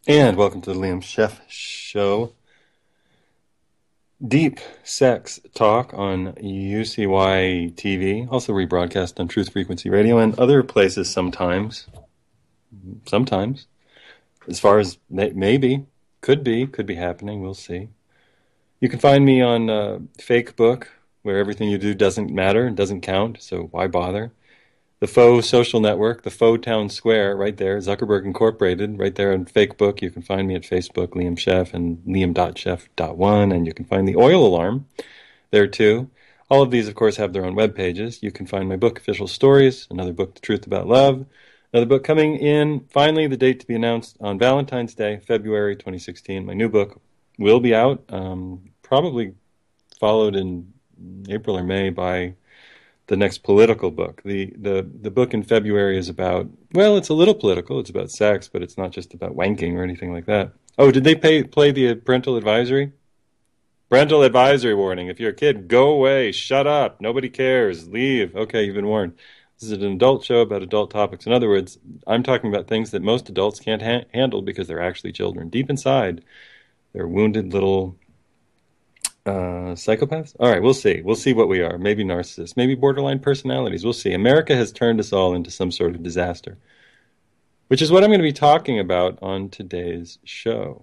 And welcome to the Liam Scheff Show. Deep sex talk on UCY TV, also rebroadcast on Truth Frequency Radio and other places sometimes. Sometimes. As far as maybe, could be happening, we'll see. You can find me on Facebook, where everything you do doesn't matter, doesn't count, so why bother? The Faux Social Network, the Faux Town Square, right there, Zuckerberg Incorporated, right there on Facebook. You can find me at Facebook, Liam Scheff, and liam.scheff.1, and you can find the Oil Alarm there too. All of these, of course, have their own web pages. You can find my book, Official Stories, another book, The Truth About Love, another book coming in, finally, the date to be announced on Valentine's Day, February 2016. My new book will be out, probably followed in April or May by the next political book. The book in February is about, well, it's a little political. It's about sex, but it's not just about wanking or anything like that. Oh, did they play the parental advisory? Parental advisory warning. If you're a kid, go away. Shut up. Nobody cares. Leave. Okay, you've been warned. This is an adult show about adult topics. In other words, I'm talking about things that most adults can't handle because they're actually children. Deep inside, they're wounded little psychopaths? All right, we'll see. We'll see what we are. Maybe narcissists, maybe borderline personalities. We'll see. America has turned us all into some sort of disaster, which is what I'm going to be talking about on today's show.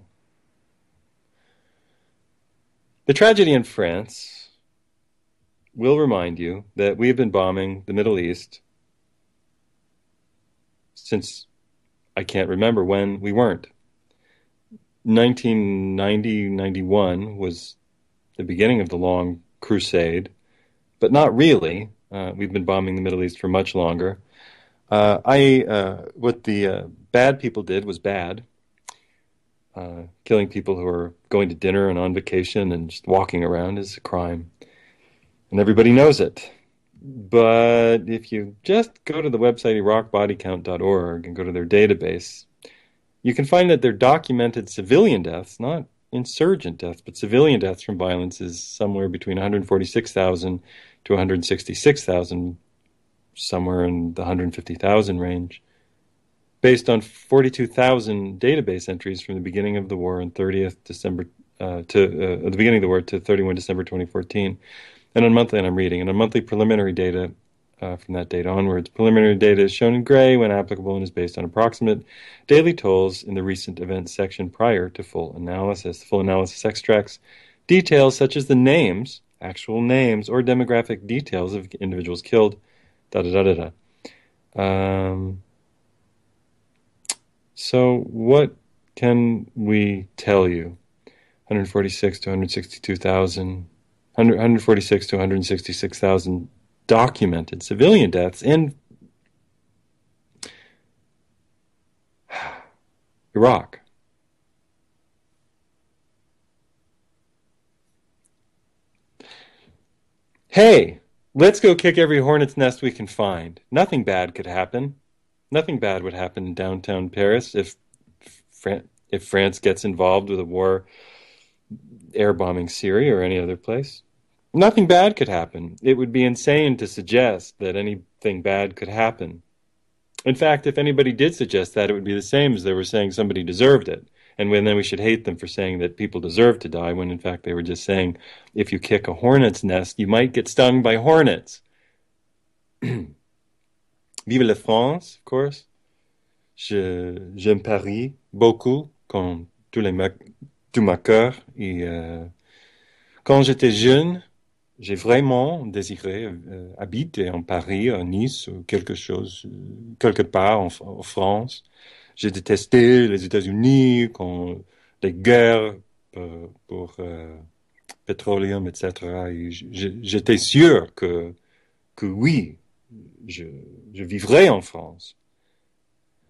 The tragedy in France will remind you that we have been bombing the Middle East since I can't remember when we weren't. 1990-91 was the beginning of the long crusade, but not really. We've been bombing the Middle East for much longer. What the bad people did was bad. Killing people who are going to dinner and on vacation and just walking around is a crime. And everybody knows it. But if you just go to the website iraqbodycount.org and go to their database, you can find that their documented civilian deaths, not insurgent deaths, but civilian deaths from violence, is somewhere between 146,000 to 166,000, somewhere in the 150,000 range, based on 42,000 database entries from the beginning of the war on 30th December the beginning of the war to 31 December 2014, and on monthly preliminary data from that date onwards. Preliminary data is shown in gray when applicable and is based on approximate daily tolls in the recent events section prior to full analysis. The full analysis extracts details such as the names, actual names, or demographic details of individuals killed, So what can we tell you? 146 to 162,000, 146 to 166,000 documented civilian deaths in Iraq. Hey, let's go kick every hornet's nest we can find. Nothing bad could happen. Nothing bad would happen in downtown Paris if France gets involved with a war air bombing Syria or any other place. Nothing bad could happen. It would be insane to suggest that anything bad could happen. In fact, if anybody did suggest that, it would be the same as they were saying somebody deserved it. And then we should hate them for saying that people deserve to die, when in fact they were just saying, if you kick a hornet's nest, you might get stung by hornets. Vive la France, of course. J'aime Paris beaucoup, tout ma cœur. Et quand j'étais jeune, j'ai vraiment désiré habiter en Paris, à Nice, ou quelque part en France. J'ai détesté les États-Unis quand les guerres pour pétroleum, etc. Et j'étais sûr que oui, je vivrais en France.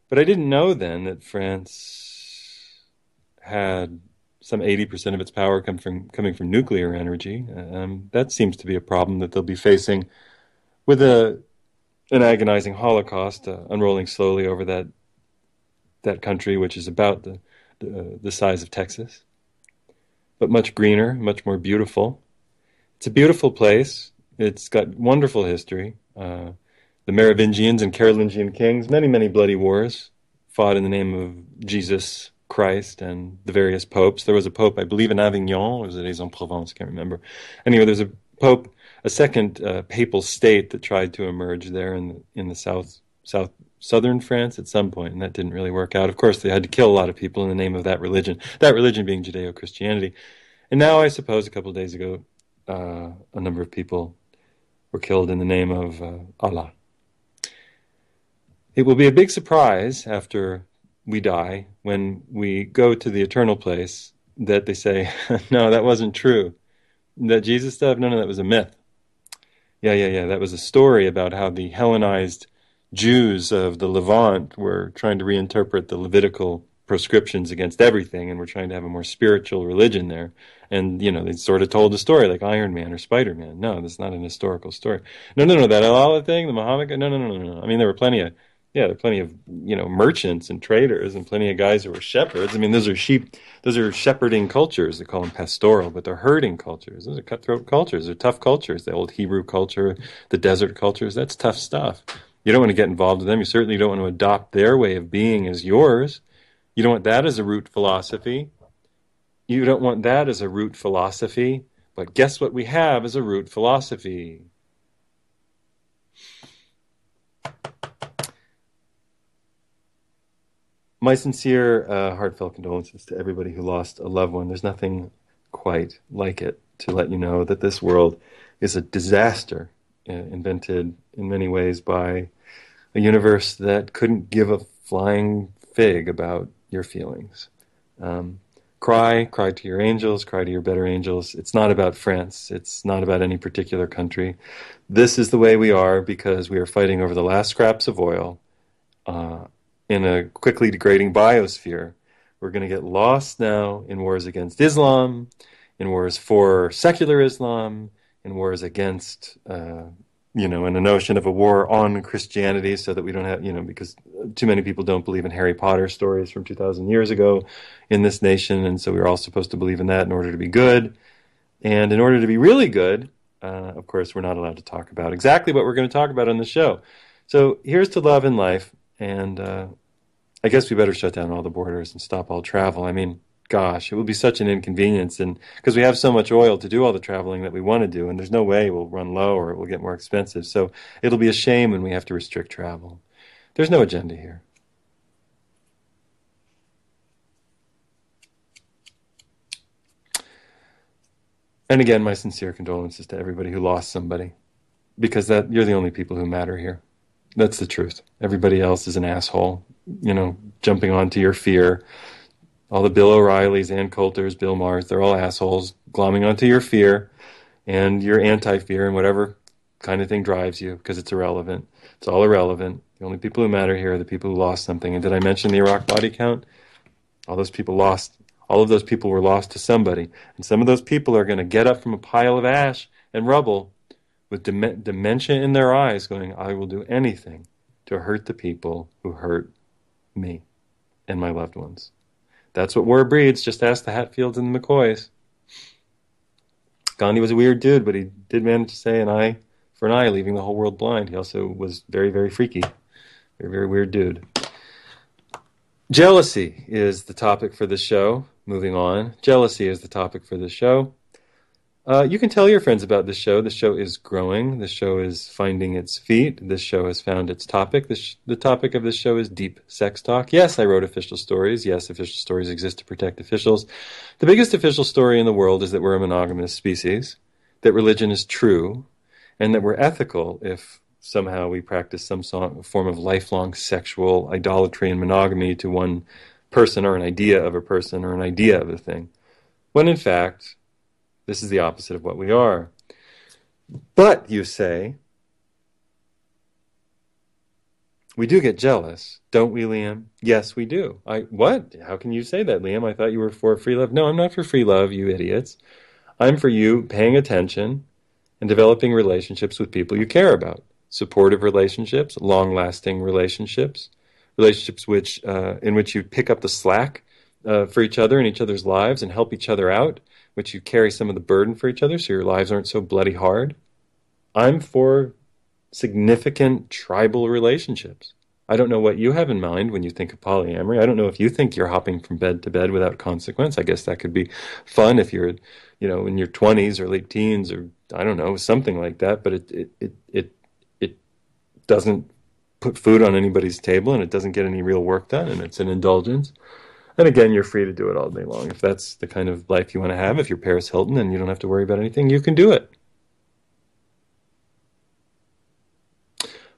But I didn't know then that France had some 80% of its power coming from nuclear energy. That seems to be a problem that they'll be facing with an agonizing Holocaust unrolling slowly over that country, which is about the size of Texas, but much greener, much more beautiful. It's a beautiful place. It's got wonderful history. The Merovingians and Carolingian kings, many, many bloody wars fought in the name of Jesus Christ and the various popes. There was a pope, I believe, in Avignon, or was it Aix-en-Provence? I can't remember. Anyway, there's a pope, a second papal state that tried to emerge there in the southern France at some point, and that didn't really work out. Of course, they had to kill a lot of people in the name of that religion being Judeo-Christianity. And now, I suppose, a couple of days ago, a number of people were killed in the name of Allah. It will be a big surprise after we die when we go to the eternal place that they say, no, that wasn't true. That Jesus stuff, no, that was a myth. Yeah. That was a story about how the Hellenized Jews of the Levant were trying to reinterpret the Levitical proscriptions against everything, and were trying to have a more spiritual religion there. And, they sort of told a story like Iron Man or Spider-Man. No, that's not an historical story. No, that Allah thing, the Muhammad guy, no. I mean, there are plenty of, merchants and traders and plenty of guys who were shepherds. I mean, those are shepherding cultures. They call them pastoral, but they're herding cultures. Those are cutthroat cultures. They're tough cultures. The old Hebrew culture, the desert cultures, that's tough stuff. You don't want to get involved with them. You certainly don't want to adopt their way of being as yours. You don't want that as a root philosophy. But guess what we have as a root philosophy? My sincere, heartfelt condolences to everybody who lost a loved one. There's nothing quite like it to let you know that this world is a disaster, invented in many ways by a universe that couldn't give a flying fig about your feelings. Cry to your angels, cry to your better angels. It's not about France. It's not about any particular country. This is the way we are because we are fighting over the last scraps of oil in a quickly degrading biosphere. We're going to get lost now in wars against Islam, in wars for secular Islam, in wars against, in a notion of a war on Christianity, so that we don't have, because too many people don't believe in Harry Potter stories from 2,000 years ago in this nation, and so we're all supposed to believe in that in order to be good. And in order to be really good, of course, we're not allowed to talk about exactly what we're going to talk about on the show. So here's to love and life, and I guess we better shut down all the borders and stop all travel. I mean, gosh, it will be such an inconvenience, and because we have so much oil to do all the traveling that we want to do, and there's no way we'll run low or it will get more expensive. So it'll be a shame when we have to restrict travel. There's no agenda here. And again, my sincere condolences to everybody who lost somebody, because you're the only people who matter here. That's the truth. Everybody else is an asshole, jumping onto your fear. All the Bill O'Reillys, Ann Coulters, Bill Maher's, they're all assholes, glomming onto your fear and your anti-fear and whatever kind of thing drives you, because it's irrelevant. It's all irrelevant. The only people who matter here are the people who lost something. And did I mention the Iraq body count? All those people lost. All of those people were lost to somebody. And some of those people are going to get up from a pile of ash and rubble with dementia in their eyes going, I will do anything to hurt the people who hurt me and my loved ones. That's what war breeds. Just ask the Hatfields and the McCoys. Gandhi was a weird dude, but he did manage to say an eye for an eye, leaving the whole world blind. He also was very, very freaky. Very, very weird dude. Jealousy is the topic for this show. Moving on. Jealousy is the topic for this show. You can tell your friends about this show. This show is growing. This show is finding its feet. This show has found its topic. The topic of this show is deep sex talk. Yes, I wrote official stories. Yes, official stories exist to protect officials. The biggest official story in the world is that we're a monogamous species, that religion is true, and that we're ethical if somehow we practice some form of lifelong sexual idolatry and monogamy to one person or an idea of a person or an idea of a thing, when in fact, this is the opposite of what we are. But, you say, we do get jealous, don't we, Liam? Yes, we do. What? How can you say that, Liam? I thought you were for free love. No, I'm not for free love, you idiots. I'm for you paying attention and developing relationships with people you care about. Supportive relationships, long-lasting relationships, relationships in which you pick up the slack for each other in each other's lives and help each other out, which you carry some of the burden for each other so your lives aren't so bloody hard. I'm for significant tribal relationships. I don't know what you have in mind when you think of polyamory. I don't know if you think you're hopping from bed to bed without consequence. I guess that could be fun if you're, in your 20s or late teens or I don't know, something like that. But it doesn't put food on anybody's table and it doesn't get any real work done and it's an indulgence. And again, you're free to do it all day long. If that's the kind of life you want to have, if you're Paris Hilton and you don't have to worry about anything, you can do it.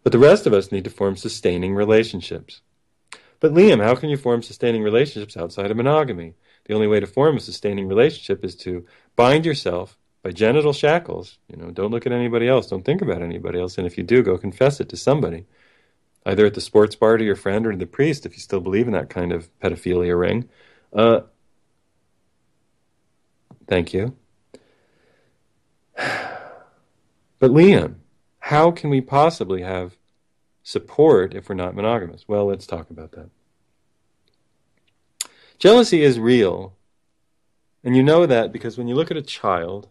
But the rest of us need to form sustaining relationships. But Liam, how can you form sustaining relationships outside of monogamy? The only way to form a sustaining relationship is to bind yourself by genital shackles. Don't look at anybody else. Don't think about anybody else. And if you do, go confess it to somebody. Either at the sports bar to your friend or to the priest, if you still believe in that kind of pedophilia ring. Thank you. But Liam, how can we possibly have support if we're not monogamous? Well, let's talk about that. Jealousy is real. And you know that because when you look at a child,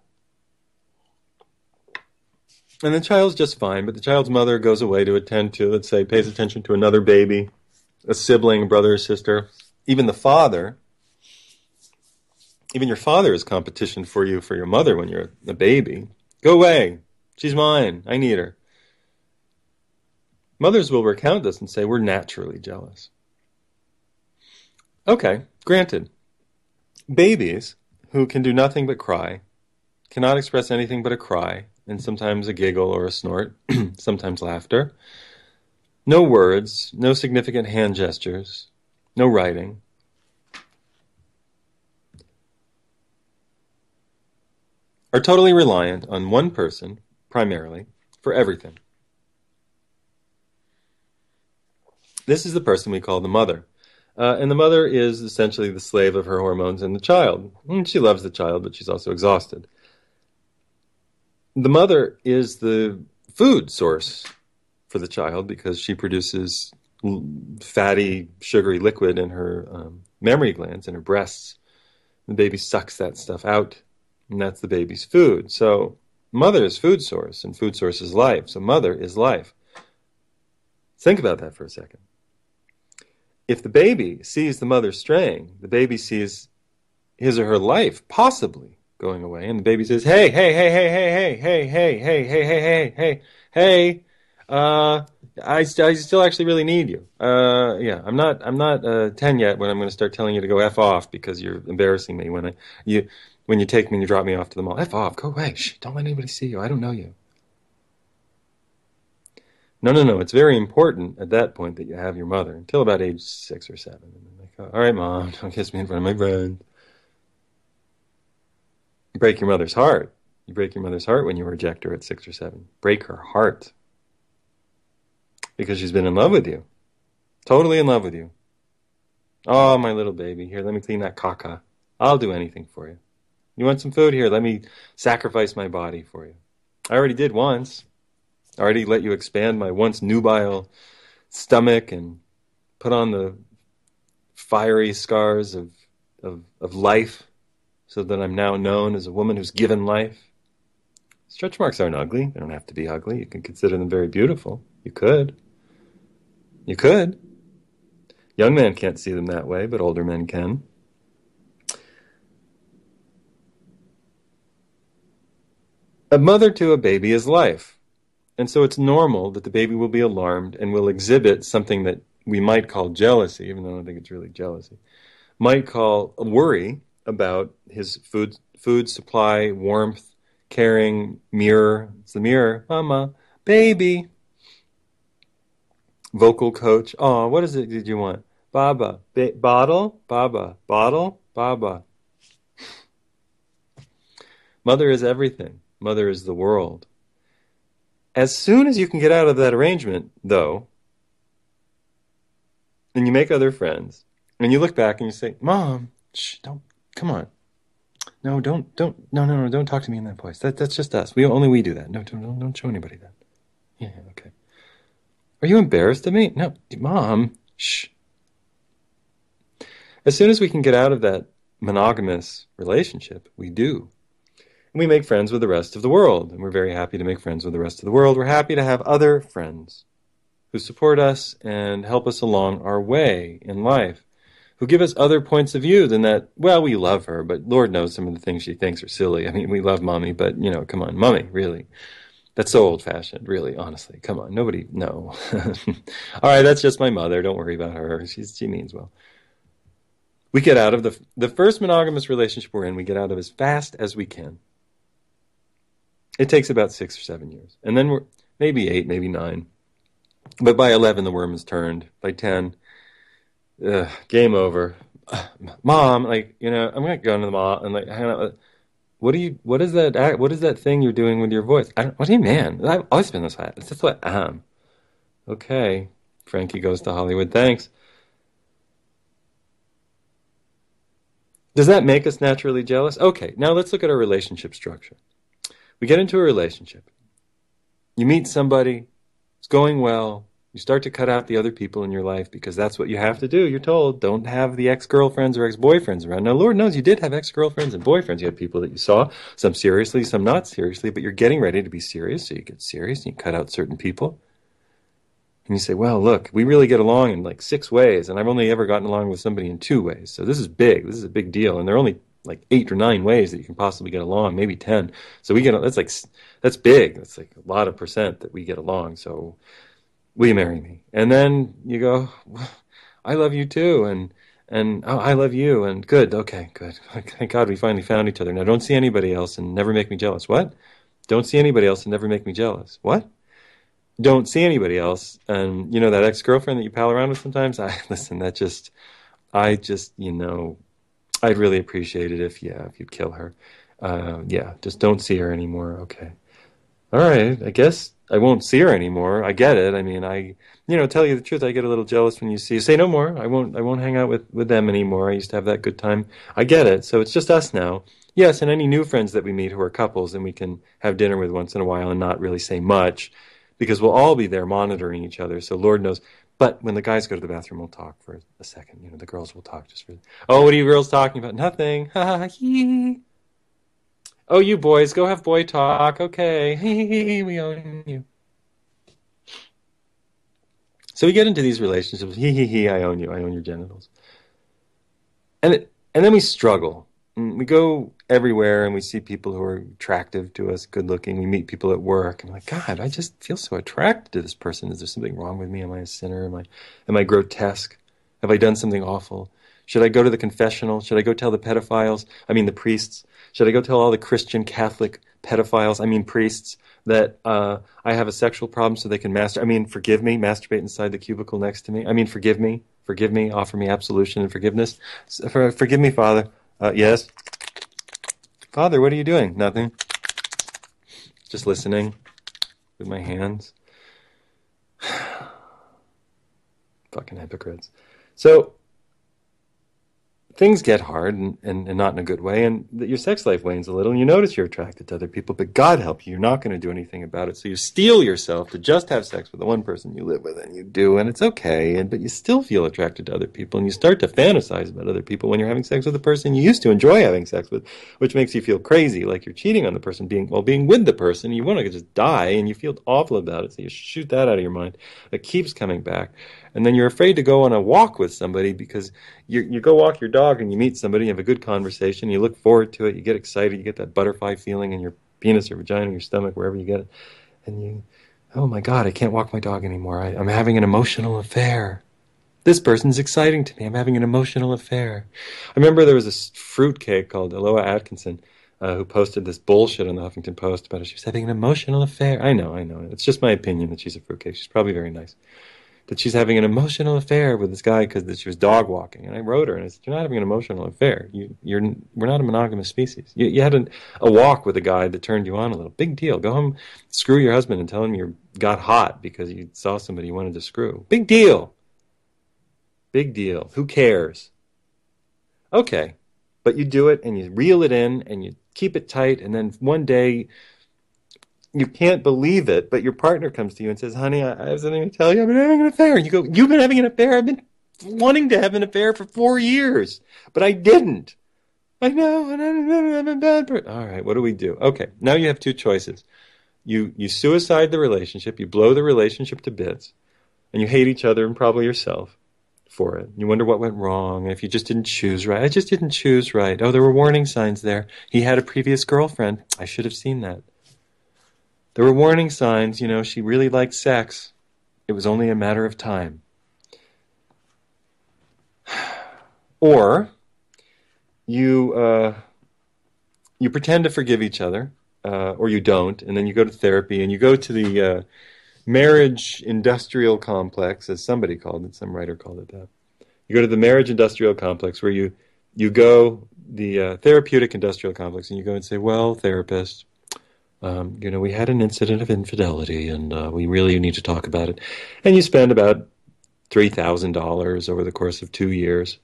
and the child's just fine, but the child's mother goes away to attend to, let's say, pays attention to another baby, a sibling, a brother or sister, even the father. Even your father is competition for you, for your mother when you're a baby. Go away. She's mine. I need her. Mothers will recount this and say, we're naturally jealous. Okay, granted. Babies who can do nothing but cry, cannot express anything but a cry, and sometimes a giggle or a snort, sometimes laughter. No words, no significant hand gestures, no writing. Are totally reliant on one person, primarily, for everything. This is the person we call the mother. And the mother is essentially the slave of her hormones and the child. And she loves the child, but she's also exhausted. The mother is the food source for the child because she produces fatty, sugary liquid in her mammary glands, in her breasts. The baby sucks that stuff out, and that's the baby's food. So mother is food source, and food source is life. So mother is life. Think about that for a second. If the baby sees the mother straying, the baby sees his or her life possibly going away, and the baby says, hey, hey, hey, hey, hey, hey, hey, hey, hey, hey, hey, hey, hey, I still actually really need you. Yeah, I'm not 10 yet when I'm going to start telling you to go F off because you're embarrassing me when you take me and you drop me off to the mall. F off, go away, shh, don't let anybody see you, I don't know you. No, it's very important at that point that you have your mother until about age 6 or 7. And then like, all right, Mom, don't kiss me in front of my friends. You break your mother's heart. You break your mother's heart when you reject her at 6 or 7. Break her heart. Because she's been in love with you. Totally in love with you. Oh, my little baby. Here, let me clean that caca. I'll do anything for you. You want some food? Here, let me sacrifice my body for you. I already did once. I already let you expand my once nubile stomach and put on the fiery scars of life so that I'm now known as a woman who's given life. Stretch marks aren't ugly. They don't have to be ugly. You can consider them very beautiful. You could. You could. Young men can't see them that way, but older men can. A mother to a baby is life. And so it's normal that the baby will be alarmed and will exhibit something that we might call jealousy, even though I don't think it's really jealousy, might call a worry about his food supply, warmth, caring, mirror. It's the mirror. Mama, baby. Vocal coach. Oh, what is it did you want? Baba. Bottle? Baba. Bottle? Baba. Mother is everything. Mother is the world. As soon as you can get out of that arrangement, though, and you make other friends, and you look back and you say, Mom, shh, don't, come on. No, don't talk to me in that voice. That's just us. Only we do that. No, don't show anybody that. Yeah, okay. Are you embarrassed of me? No, Mom, shh. As soon as we can get out of that monogamous relationship, we do. And we make friends with the rest of the world. And we're very happy to make friends with the rest of the world. We're happy to have other friends. who support us and help us along our way in life, who give us other points of view than that, well, we love her, but Lord knows some of the things she thinks are silly. I mean, we love mommy, but, come on, mommy, really. That's so old-fashioned, really, honestly. Come on, nobody, no. All right, that's just my mother. Don't worry about her. She means well. We get out of the first monogamous relationship we're in, we get out of as fast as we can. It takes about 6 or 7 years. And then we're maybe 8, maybe 9. But by 11, the worm is turned. By 10, game over. Mom, I'm going to go into the mall and hang out. What is that thing you're doing with your voice? What do you mean? I've always been this way. It's just what I am. Okay. Frankie goes to Hollywood. Thanks. Does that make us naturally jealous? Okay, now let's look at our relationship structure. We get into a relationship. You meet somebody, it's going well. You start to cut out the other people in your life because that's what you have to do. You're told, don't have the ex-girlfriends or ex-boyfriends around. Now, Lord knows you did have ex-girlfriends and boyfriends. You had people that you saw, some seriously, some not seriously, but you're getting ready to be serious, so you get serious and you cut out certain people. And you say, well, look, we really get along in 6 ways, and I've only ever gotten along with somebody in 2 ways. So this is big. This is a big deal. And there are only 8 or 9 ways that you can possibly get along, maybe 10. So that's big. That's a lot of percent that we get along. So will you marry me? And then you go, I love you too. And oh, I love you. And good. Okay, good. Thank God we finally found each other. Now don't see anybody else and never make me jealous. What? Don't see anybody else and never make me jealous. What? Don't see anybody else. And that ex-girlfriend that you pal around with sometimes, I'd really appreciate it if you'd kill her. Just don't see her anymore. Okay. All right. I guess I won't see her anymore. I get it. I mean, tell you the truth, I get a little jealous when you say no more. I won't hang out with them anymore. I used to have that good time. I get it. So it's just us now. Yes, and any new friends that we meet who are couples and we can have dinner with once in a while and not really say much, because we'll all be there monitoring each other. So Lord knows. But when the guys go to the bathroom, we'll talk for a second. The girls will talk just for, oh, what are you girls talking about? Nothing. Ha ha hee. Oh, you boys, go have boy talk. Okay. Hee, we own you. So we get into these relationships. He, I own you. I own your genitals. And then we struggle. We go everywhere and we see people who are attractive to us, good looking. We meet people at work. I'm like, God, I just feel so attracted to this person. Is there something wrong with me? Am I a sinner? Am I grotesque? Have I done something awful? Should I go to the confessional? Should I go tell the priests? Should I go tell all the Christian Catholic pedophiles, priests, that I have a sexual problem so they can forgive me, masturbate inside the cubicle next to me? Forgive me, offer me absolution and forgiveness. Forgive me, Father. Yes? Father, what are you doing? Nothing. Just listening with my hands. Fucking hypocrites. So, things get hard and not in a good way, and your sex life wanes a little, and you notice you're attracted to other people, but God help you, you're not going to do anything about it. So you steel yourself to just have sex with the one person you live with, and you do, and it's okay, but you still feel attracted to other people, and you start to fantasize about other people when you're having sex with the person you used to enjoy having sex with, which makes you feel crazy, like you're cheating on the person, being with the person, you want to just die, and you feel awful about it, so you shoot that out of your mind. It keeps coming back. And then you're afraid to go on a walk with somebody because you go walk your dog and you meet somebody, you have a good conversation, you look forward to it, you get excited, you get that butterfly feeling in your penis or vagina or your stomach, wherever you get it. And oh my God, I can't walk my dog anymore. I'm having an emotional affair. This person's exciting to me. I'm having an emotional affair. I remember there was this fruitcake called Aloha Atkinson who posted this bullshit on the Huffington Post about it. She was having an emotional affair. I know. It's just my opinion that she's a fruitcake. She's probably very nice. That she's having an emotional affair with this guy because she was dog walking. And I wrote her and I said, you're not having an emotional affair. We're not a monogamous species. You had a walk with a guy that turned you on a little. Big deal. Go home, screw your husband and tell him you got hot because you saw somebody you wanted to screw. Big deal. Big deal. Who cares? Okay. But you do it and you reel it in and you keep it tight, and then one day you can't believe it, but your partner comes to you and says, honey, I have something to tell you. I've been having an affair. And you go, you've been having an affair? I've been wanting to have an affair for 4 years, but I didn't. I know, and I'm a bad person. All right, what do we do? Okay, now you have 2 choices. You suicide the relationship, you blow the relationship to bits, And you hate each other and probably yourself for it. You wonder what went wrong, if you just didn't choose right. I just didn't choose right. Oh, there were warning signs there. He had a previous girlfriend. I should have seen that. There were warning signs, she really liked sex. It was only a matter of time. Or you pretend to forgive each other, or you don't, and then you go to therapy, and you go to the marriage industrial complex, as somebody called it, some writer called it that. You go to the marriage industrial complex where you go, the therapeutic industrial complex, and you go and say, well, therapist, we had an incident of infidelity, and we really need to talk about it. And you spend about $3,000 over the course of 2 years,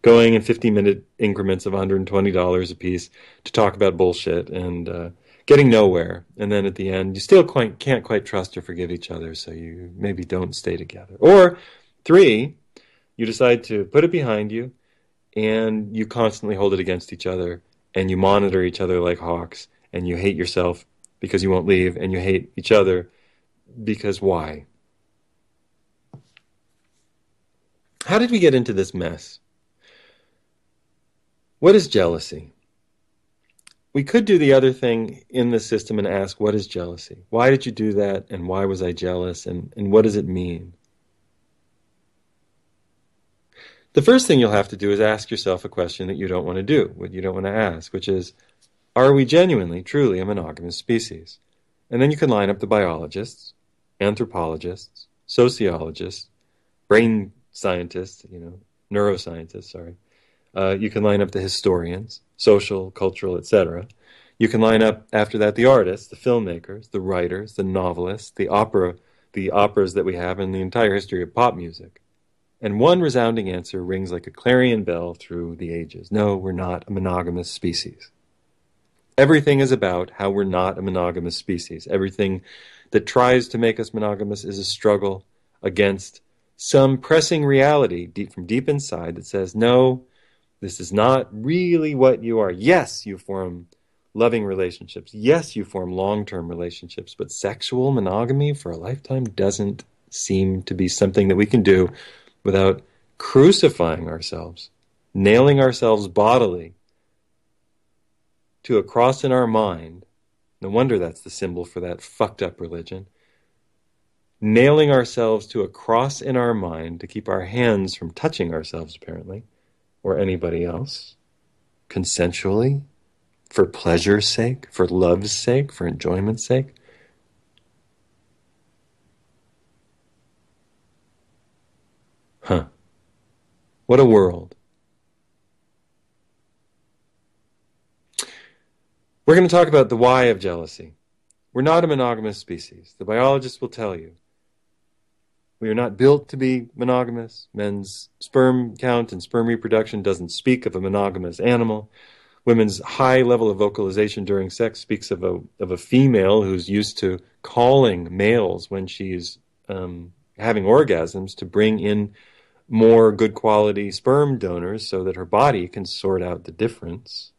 going in 50-minute increments of $120 a piece to talk about bullshit and getting nowhere. And then at the end, you still can't quite trust or forgive each other, so you maybe don't stay together. Or 3, you decide to put it behind you, and you constantly hold it against each other, and you monitor each other like hawks, and you hate yourself because you won't leave, and you hate each other because why? How did we get into this mess? What is jealousy? We could do the other thing in the system and ask, what is jealousy? Why did you do that, and why was I jealous, and what does it mean? The first thing you'll have to do is ask yourself a question that you don't want to do, what you don't want to ask, which is, are we genuinely, truly a monogamous species? And then you can line up the biologists, anthropologists, sociologists, brain scientists, neuroscientists, sorry. You can line up the historians, social, cultural, etc. You can line up, after that, the artists, the filmmakers, the writers, the novelists, the operas that we have in the entire history of pop music. And one resounding answer rings like a clarion bell through the ages. No, we're not a monogamous species. Everything is about how we're not a monogamous species. Everything that tries to make us monogamous is a struggle against some pressing reality from deep inside that says, no, this is not really what you are. Yes, you form loving relationships. Yes, you form long-term relationships, but sexual monogamy for a lifetime doesn't seem to be something that we can do without crucifying ourselves, nailing ourselves bodily to a cross in our mind. No wonder that's the symbol for that fucked up religion. Nailing ourselves to a cross in our mind to keep our hands from touching ourselves, apparently, or anybody else, consensually, for pleasure's sake, for love's sake, for enjoyment's sake. What a world. We're going to talk about the why of jealousy. We're not a monogamous species. The biologists will tell you. We are not built to be monogamous. Men's sperm count and sperm reproduction doesn't speak of a monogamous animal. Women's high level of vocalization during sex speaks of a female who's used to calling males when she's having orgasms to bring in more good quality sperm donors so that her body can sort out the difference.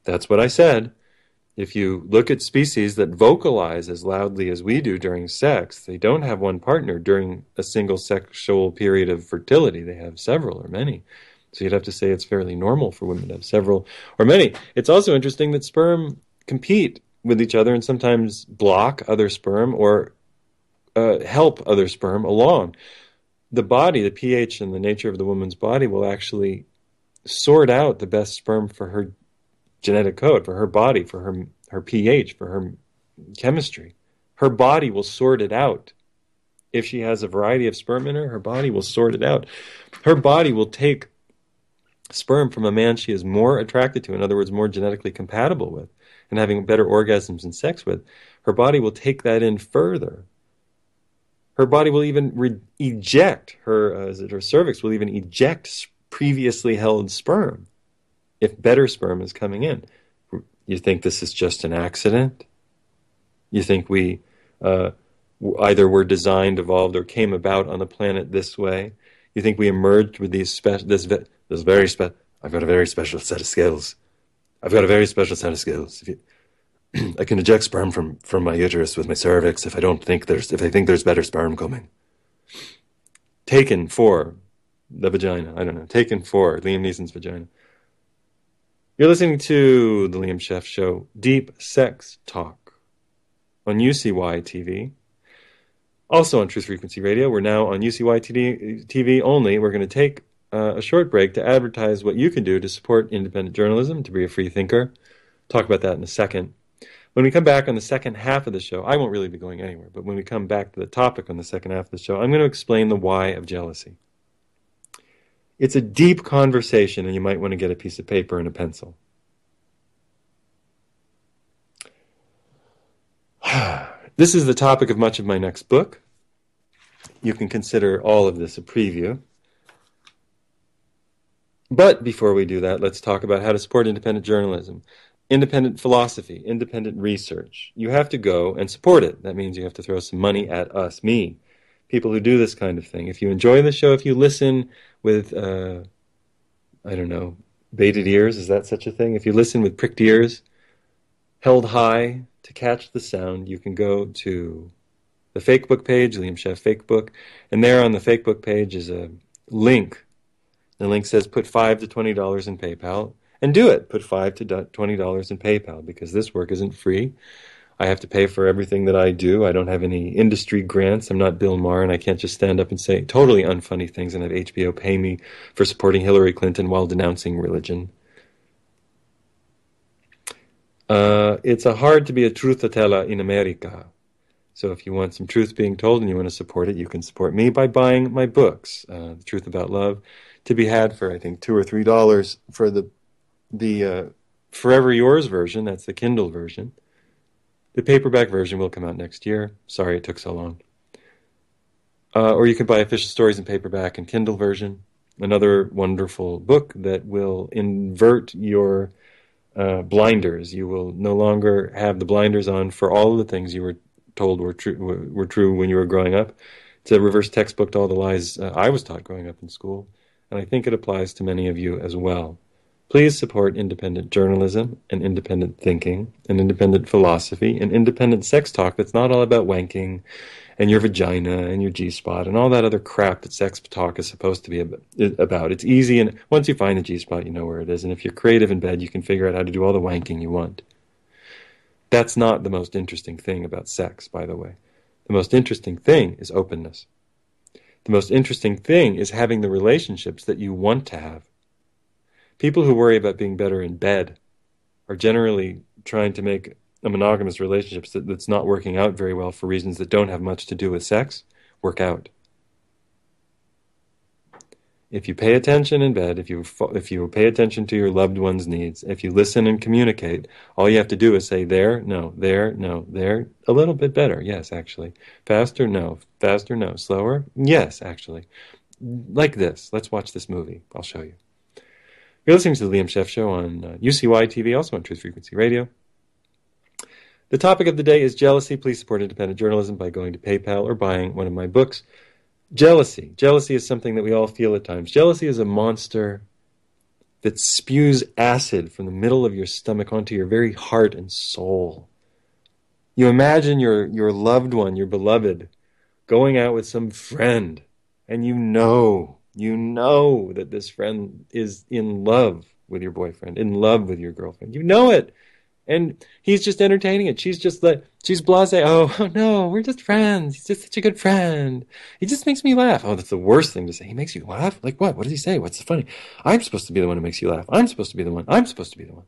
That's what I said. If you look at species that vocalize as loudly as we do during sex, they don't have one partner during a single sexual period of fertility. They have several or many. So you'd have to say it's fairly normal for women to have several or many. It's also interesting that sperm compete with each other and sometimes block other sperm or help other sperm along. The body, the pH and the nature of the woman's body will actually sort out the best sperm for her genetic code, for her body, for her pH, for her chemistry. Her body will sort it out. If she has a variety of sperm in her, her body will sort it out. Her body will take sperm from a man she is more attracted to, in other words, more genetically compatible with, and having better orgasms and sex with. Her body will take that in further. Her body will even eject, her cervix will even eject previously held sperm if better sperm is coming in. You think this is just an accident? You think we either were designed, evolved, or came about on the planet this way? You think we emerged with these I've got a very special set of skills. I've got a very special set of skills. I can eject sperm from my uterus with my cervix if I think there's better sperm coming. Taken for the vagina. I don't know. Taken for Liam Neeson's vagina. You're listening to the Liam Scheff Show, Deep Sex Talk on UCY TV. Also on Truth Frequency Radio. We're now on UCY TV only. We're going to take a short break to advertise what you can do to support independent journalism, to be a free thinker. Talk about that in a second. When we come back on the second half of the show, I won't really be going anywhere, but when we come back to the topic on the second half of the show, I'm going to explain the why of jealousy. It's a deep conversation, and you might want to get a piece of paper and a pencil. This is the topic of much of my next book. You can consider all of this a preview. But before we do that, let's talk about how to support independent journalism, independent philosophy, independent research. You have to go and support it. That means you have to throw some money at us, me, people who do this kind of thing. If you enjoy the show, if you listen with, I don't know, bated ears, is that such a thing? If you listen with pricked ears, held high to catch the sound, you can go to the Fakebook page, Liam Scheff Fakebook, and there on the Fakebook page is a link. The link says put $5 to $20 in PayPal, and do it. Put $5 to $20 in PayPal, because this work isn't free. I have to pay for everything that I do. I don't have any industry grants. I'm not Bill Maher, and I can't just stand up and say totally unfunny things and have HBO pay me for supporting Hillary Clinton while denouncing religion. It's hard to be a truth-teller in America. So if you want some truth being told and you want to support it, you can support me by buying my books, The Truth About Love, to be had for, I think, $2 or $3 for the Forever Yours version. That's the Kindle version. The paperback version will come out next year. Sorry it took so long. Or you can buy Official Stories in paperback and Kindle version. Another wonderful book that will invert your blinders. You will no longer have the blinders on for all of the things you were told were true when you were growing up. It's a reverse textbook to all the lies I was taught growing up in school. And I think it applies to many of you as well. Please support independent journalism and independent thinking and independent philosophy and independent sex talk that's not all about wanking and your vagina and your G-spot and all that other crap that sex talk is supposed to be about. It's easy, and once you find the G-spot, you know where it is. And if you're creative in bed, you can figure out how to do all the wanking you want. That's not the most interesting thing about sex, by the way. The most interesting thing is openness. The most interesting thing is having the relationships that you want to have. People who worry about being better in bed are generally trying to make a monogamous relationship that's not working out very well for reasons that don't have much to do with sex work out. If you pay attention in bed, if you pay attention to your loved one's needs, if you listen and communicate, all you have to do is say there, no, there, a little bit better, yes, actually. Faster, no, slower, yes, actually. Like this. Let's watch this movie. I'll show you. You're listening to the Liam Scheff Show on UCY TV, also on Truth Frequency Radio. The topic of the day is jealousy. Please support independent journalism by going to PayPal or buying one of my books. Jealousy. Jealousy is something that we all feel at times. Jealousy is a monster that spews acid from the middle of your stomach onto your very heart and soul. You imagine your loved one, your beloved, going out with some friend, and you know that this friend is in love with your boyfriend, in love with your girlfriend. You know it. And he's just entertaining it. She's just like, she's blasé. Oh, no, we're just friends. He's just such a good friend. He just makes me laugh. Oh, that's the worst thing to say. He makes you laugh? Like what? What does he say? What's the funny? I'm supposed to be the one who makes you laugh. I'm supposed to be the one. I'm supposed to be the one.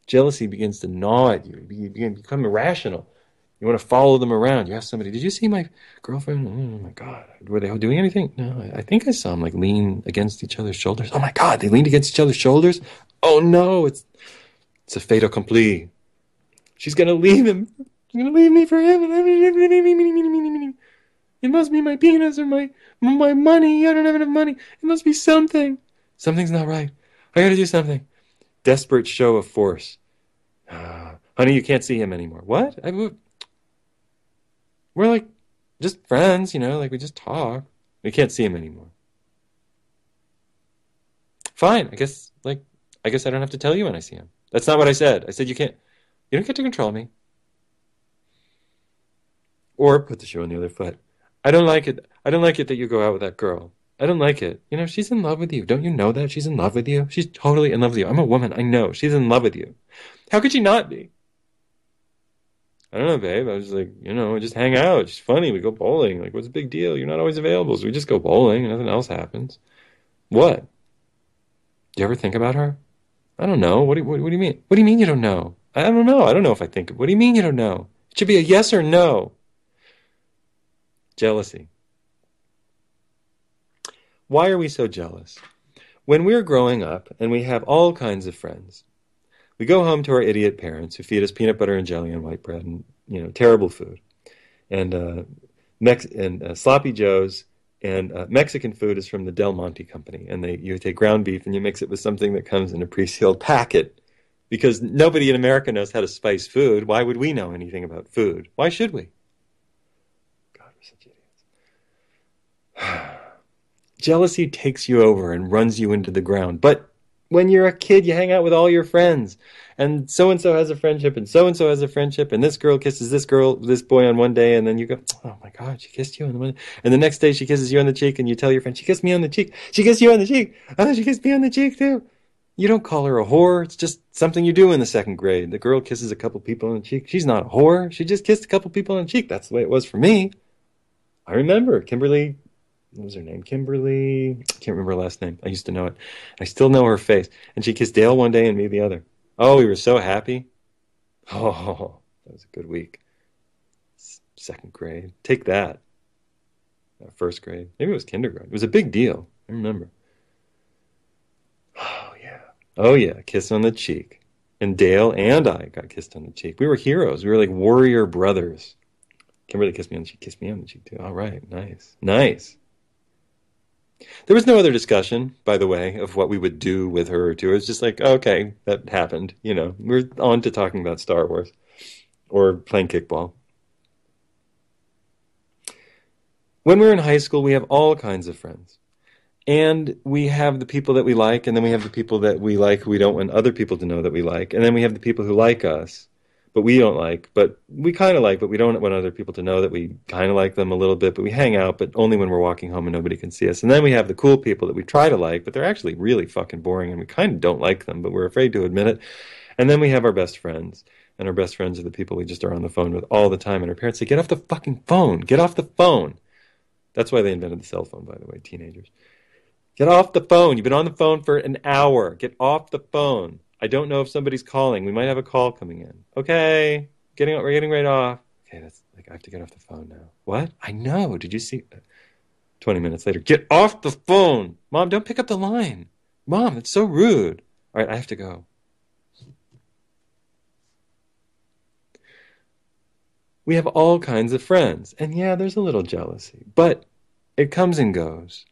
Jealousy begins to gnaw at you. You become irrational. You want to follow them around. You ask somebody, did you see my girlfriend? Oh, my God. Were they doing anything? No, I think I saw them like lean against each other's shoulders. Oh, my God, they leaned against each other's shoulders? Oh, no, it's a fait accompli. She's going to leave him. She's going to leave me for him. It must be my penis or my money. I don't have enough money. It must be something. Something's not right. I got to do something. Desperate show of force. Honey, you can't see him anymore. What? We're like just friends, like we just talk. We can't see him anymore. Fine, I guess I don't have to tell you when I see him. That's not what I said. I said you can't. You don't get to control me. Or put the shoe on the other foot. I don't like it. I don't like it that you go out with that girl. I don't like it. You know, she's in love with you. Don't you know that? She's in love with you. She's totally in love with you. I'm a woman. I know. She's in love with you. How could she not be? I don't know, babe. I was like, we just hang out. It's funny. We go bowling. Like, what's the big deal? You're not always available. So we just go bowling and nothing else happens. What? Do you ever think about her? I don't know. What do you mean? What do you mean you don't know? I don't know. I don't know if I think. What do you mean you don't know? It should be a yes or no. Jealousy. Why are we so jealous? When we're growing up and we have all kinds of friends, we go home to our idiot parents who feed us peanut butter and jelly and white bread and, terrible food. And sloppy joes and Mexican food is from the Del Monte Company. And you take ground beef and you mix it with something that comes in a pre-sealed packet. Because nobody in America knows how to spice food. Why would we know anything about food? Why should we? God, we're such idiots. Jealousy takes you over and runs you into the ground. But when you're a kid, you hang out with all your friends. And so-and-so has a friendship, and so-and-so has a friendship, and this girl kisses this boy on one day, and then you go, oh my God, she kissed you on the one day. And the next day she kisses you on the cheek, and you tell your friend, she kissed me on the cheek. She kissed you on the cheek. Oh, she kissed me on the cheek too. You don't call her a whore. It's just something you do in the second grade. The girl kisses a couple people on the cheek. She's not a whore. She just kissed a couple people on the cheek. That's the way it was for me. I remember Kimberly. What was her name? Kimberly. I can't remember her last name. I used to know it. I still know her face. And she kissed Dale one day and me the other. Oh, we were so happy. Oh, that was a good week. Second grade. Take that. First grade. Maybe it was kindergarten. It was a big deal. I remember. Oh, yeah. Oh, yeah. Kiss on the cheek. And Dale and I got kissed on the cheek. We were heroes. We were like warrior brothers. Kimberly kissed me on the cheek. Kissed me on the cheek, too. All right. Nice. Nice. There was no other discussion, by the way, of what we would do with her or to her. It's just like, okay, that happened. We're on to talking about Star Wars or playing kickball. When we're in high school, we have all kinds of friends. And we have the people that we like, and then we have the people that we like who we don't want other people to know that we like. And then we have the people who like us, but we don't like, but we kind of like, but we don't want other people to know that we kind of like them a little bit, but we hang out, but only when we're walking home and nobody can see us. And then we have the cool people that we try to like, but they're actually really fucking boring, and we kind of don't like them, but we're afraid to admit it. And then we have our best friends, and our best friends are the people we just are on the phone with all the time. And our parents say, get off the fucking phone. Get off the phone. That's why they invented the cell phone, by the way, teenagers. Get off the phone. You've been on the phone for an hour. Get off the phone. I don't know if somebody's calling. We might have a call coming in. Okay. We're getting right off. Okay, that's like I have to get off the phone now. What? I know. Did you see? 20 minutes later. Get off the phone. Mom, don't pick up the line. Mom, that's so rude. All right, I have to go. We have all kinds of friends. And yeah, there's a little jealousy. But it comes and goes.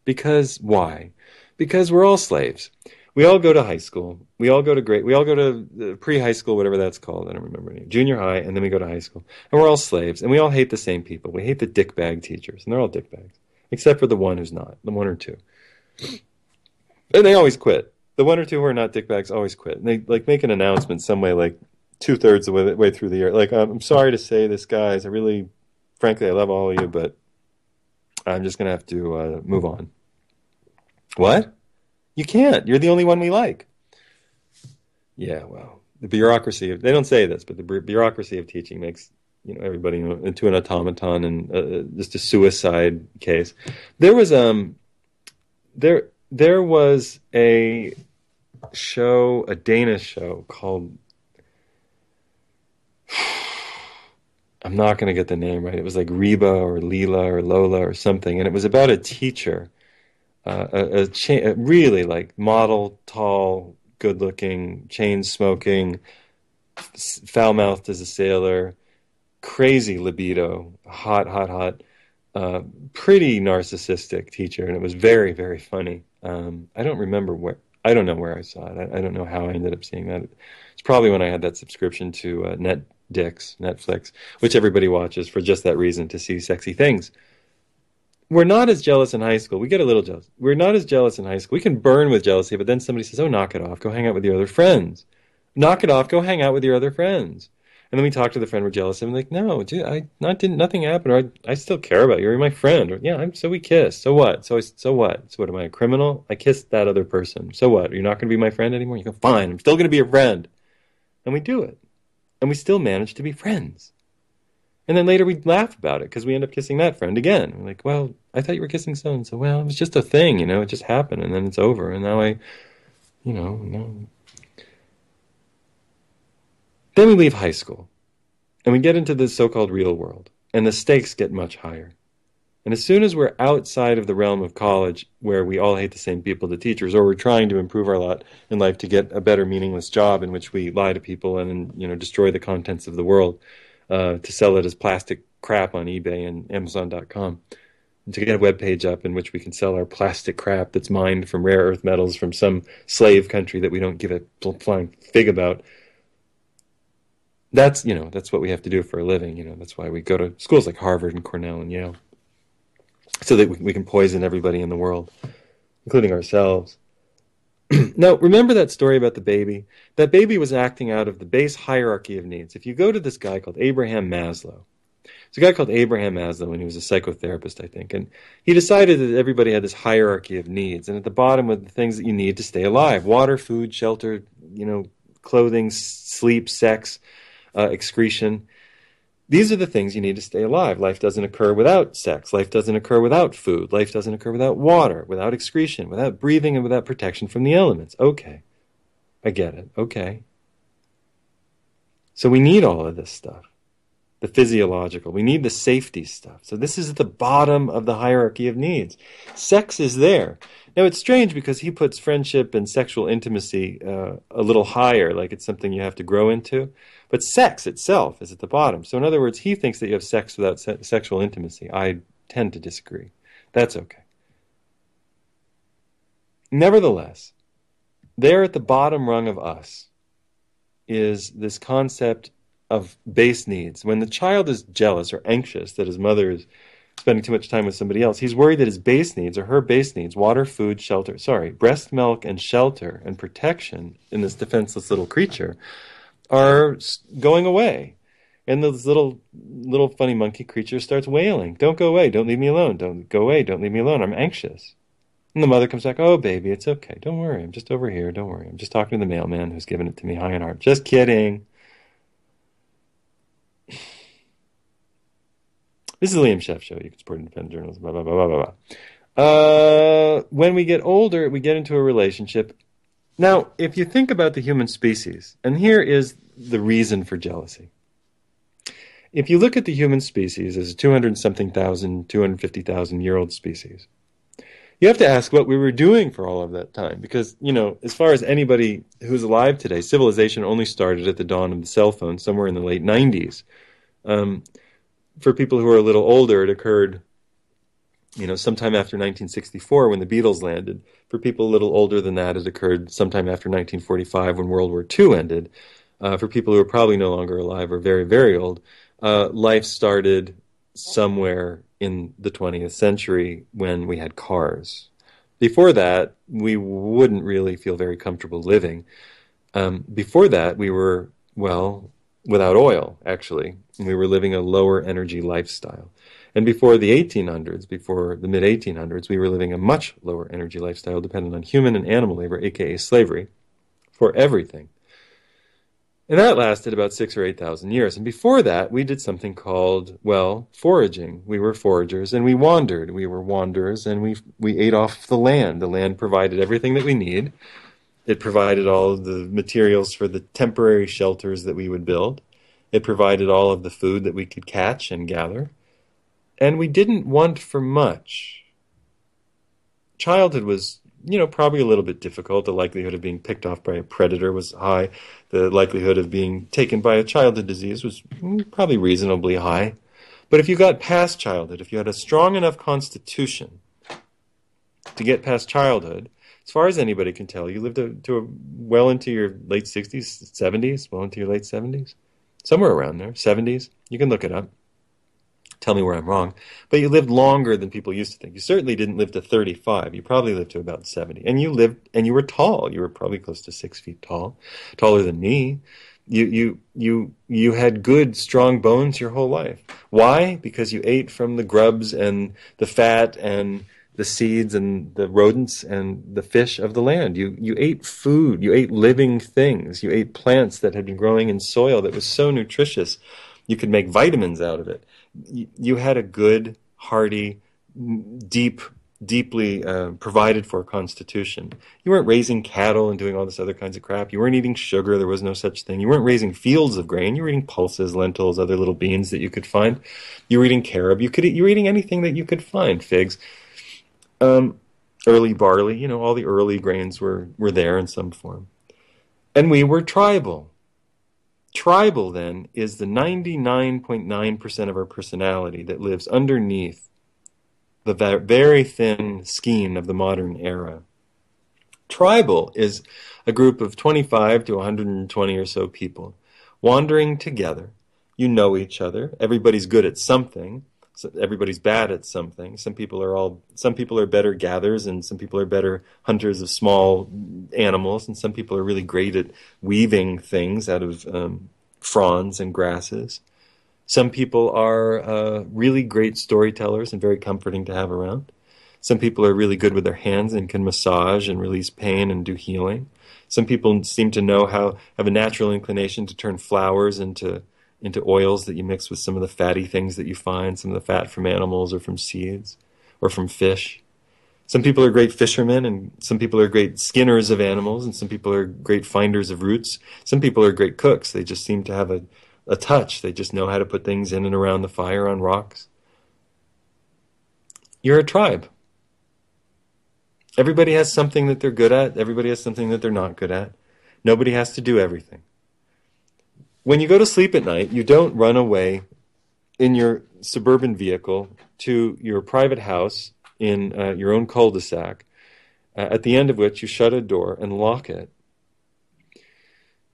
Because why? Because we're all slaves. We all go to high school. We all go to pre-high school, whatever that's called. I don't remember any. Junior high, and then we go to high school. And we're all slaves. And we all hate the same people. We hate the dickbag teachers. And they're all dickbags. Except for the one who's not. The one or two. And they always quit. The one or two who are not dickbags always quit. And they like make an announcement some way like 2/3 of the way through the year. Like, I'm sorry to say this, guys. Frankly, I love all of you, but I'm just going to have to move on. What? You can't. You're the only one we like. Yeah, well, the bureaucracy they don't say this, but the bureaucracy of teaching makes everybody into an automaton and just a suicide case. There was there was a show, a Danish show called I'm not going to get the name right. It was like Reba or Leela or Lola or something, and it was about a teacher, a really like model, tall, good-looking, chain-smoking, foul-mouthed as a sailor, crazy libido, hot, hot, hot, pretty narcissistic teacher, and it was very, very funny. I don't remember where. I don't know where I saw it. I don't know how I ended up seeing that. It's probably when I had that subscription to Netflix, which everybody watches for just that reason, to see sexy things. We're not as jealous in high school. We get a little jealous. We're not as jealous in high school. We can burn with jealousy, but then somebody says, oh, knock it off. Go hang out with your other friends. Knock it off. Go hang out with your other friends. And then we talk to the friend we're jealous of, and like, no, dude, nothing happened. Or I still care about you. You're my friend. Or yeah, so we kiss. So what? So what? So what? Am I a criminal? I kissed that other person. So what? You're not going to be my friend anymore? You go, fine. I'm still going to be your friend. And we do it, and we still manage to be friends. And then later we laugh about it because we end up kissing that friend again. We're like, well, I thought you were kissing so and so. Well, it was just a thing, it just happened, and then it's over. And now no. Then we leave high school and we get into the so-called real world, and the stakes get much higher. And as soon as we're outside of the realm of college, where we all hate the same people, the teachers, or we're trying to improve our lot in life to get a better, meaningless job in which we lie to people and destroy the contents of the world to sell it as plastic crap on eBay and Amazon.com, and to get a web page up in which we can sell our plastic crap that's mined from rare earth metals from some slave country that we don't give a flying fig about. That's what we have to do for a living. That's why we go to schools like Harvard and Cornell and Yale, so that we can poison everybody in the world, including ourselves. Now, remember that story about the baby? That baby was acting out of the base hierarchy of needs. If you go to this guy called Abraham Maslow, there's a guy called Abraham Maslow, and he was a psychotherapist, I think, and he decided that everybody had this hierarchy of needs, and at the bottom were the things that you need to stay alive: water, food, shelter, clothing, sleep, sex, excretion. These are the things you need to stay alive. Life doesn't occur without sex. Life doesn't occur without food. Life doesn't occur without water, without excretion, without breathing, and without protection from the elements. Okay, I get it. Okay. So we need all of this stuff, the physiological. We need the safety stuff. So this is at the bottom of the hierarchy of needs. Sex is there. Now, it's strange because he puts friendship and sexual intimacy a little higher, like it's something you have to grow into. But sex itself is at the bottom. So in other words, he thinks that you have sex without sexual intimacy. I tend to disagree. That's okay. Nevertheless, there at the bottom rung of us is this concept of base needs. When the child is jealous or anxious that his mother is spending too much time with somebody else, he's worried that his base needs, or her base needs, water, food, breast milk and shelter and protection in this defenseless little creature, are going away. And this little funny monkey creature starts wailing. Don't go away. Don't leave me alone. Don't go away. Don't leave me alone. I'm anxious. And the mother comes back. Oh, baby, it's okay. Don't worry. I'm just over here. Don't worry. I'm just talking to the mailman who's given it to me high and hard. Just kidding. This is the Liam Scheff Show. You can support independent journalism. Blah, blah, blah, blah, blah. When we get older, we get into a relationship. Now, if you think about the human species, and here is the reason for jealousy. If you look at the human species as a 200-something thousand, 250,000-year-old species, you have to ask what we were doing for all of that time. Because, as far as anybody who's alive today, civilization only started at the dawn of the cell phone somewhere in the late 90s. For people who are a little older, it occurred sometime after 1964 when the Beatles landed. For people a little older than that, it occurred sometime after 1945 when World War II ended. For people who are probably no longer alive or very, very old, life started somewhere in the 20th century when we had cars. Before that, we wouldn't really feel very comfortable living. Before that, we were, without oil, actually. We were living a lower energy lifestyle. And before the 1800s, before the mid-1800s, we were living a much lower energy lifestyle dependent on human and animal labor, aka slavery, for everything. And that lasted about 6,000 or 8,000 years. And before that, we did something called, foraging. We were foragers and we wandered. We were wanderers and we ate off the land. The land provided everything that we need. It provided all of the materials for the temporary shelters that we would build. It provided all of the food that we could catch and gather. And we didn't want for much. Childhood was, probably a little bit difficult. The likelihood of being picked off by a predator was high. The likelihood of being taken by a childhood disease was probably reasonably high. But if you got past childhood, if you had a strong enough constitution to get past childhood, as far as anybody can tell, you lived well into your late 60s, 70s, well into your late 70s. Somewhere around there, 70s. You can look it up. Tell me where I'm wrong. But you lived longer than people used to think. You certainly didn't live to 35. You probably lived to about 70. And you lived, and you were tall. You were probably close to 6 feet tall, taller than me. You had good, strong bones your whole life. Why? Because you ate from the grubs and the fat and the seeds and the rodents and the fish of the land. You ate food. You ate living things. You ate plants that had been growing in soil that was so nutritious. You could make vitamins out of it. You had a good, hearty, deeply provided for constitution. You weren't raising cattle and doing all this other kinds of crap. You weren't eating sugar. There was no such thing. You weren't raising fields of grain. You were eating pulses, lentils, other little beans that you could find. You were eating carob. You were eating anything that you could find. Figs, early barley. All the early grains were there in some form. And we were tribal. Tribal, then, is the 99.9% of our personality that lives underneath the very thin skin of the modern era. Tribal is a group of 25 to 120 or so people wandering together. You know each other. Everybody's good at something. So everybody's bad at something. Some people are better gatherers, and some people are better hunters of small animals, and some people are really great at weaving things out of fronds and grasses. Some people are really great storytellers and very comforting to have around. Some people are really good with their hands and can massage and release pain and do healing. Some people seem to have a natural inclination to turn flowers into oils that you mix with some of the fatty things that you find, some of the fat from animals or from seeds or from fish. Some people are great fishermen, and some people are great skinners of animals, and some people are great finders of roots. Some people are great cooks. They just seem to have a touch. They just know how to put things in and around the fire on rocks. You're a tribe. Everybody has something that they're good at. Everybody has something that they're not good at. Nobody has to do everything. When you go to sleep at night, you don't run away in your suburban vehicle to your private house in your own cul-de-sac, at the end of which you shut a door and lock it.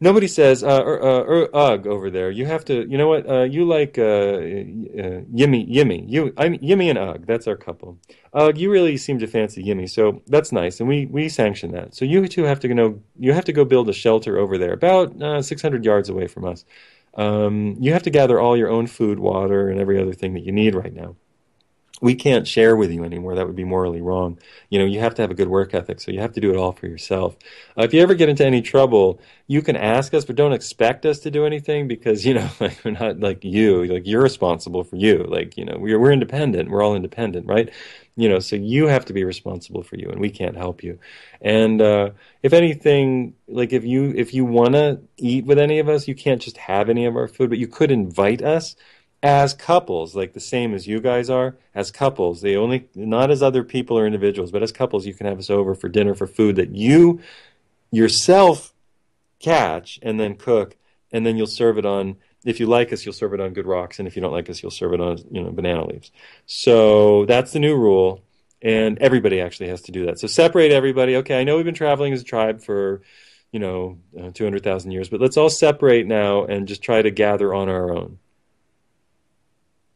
Nobody says, ugh, over there. You have to, you know what? You like Yimmy. Yimmy and Ugg. That's our couple. Ugg, you really seem to fancy Yimmy, so that's nice, and we sanction that. So you two have to go build a shelter over there, about 600 yards away from us. You have to gather all your own food, water, and every other thing that you need right now. We can't share with you anymore. That would be morally wrong. You have to have a good work ethic, so you have to do it all for yourself. If you ever get into any trouble, you can ask us, but don't expect us to do anything because, like we're not like you. Like you're responsible for you. Like, we're independent. We're all independent, right? So you have to be responsible for you, and we can't help you. And if anything, like if you want to eat with any of us, you can't just have any of our food, but you could invite us. As couples, like the same as you guys are, as couples, not as other people or individuals, but as couples, you can have us over for dinner for food that you yourself catch and then cook, and then you'll serve it on, if you like us, you'll serve it on good rocks, and if you don't like us, you'll serve it on, banana leaves. So that's the new rule, and everybody actually has to do that. So separate everybody. Okay, I know we've been traveling as a tribe for, 200,000 years, but let's all separate now and just try to gather on our own.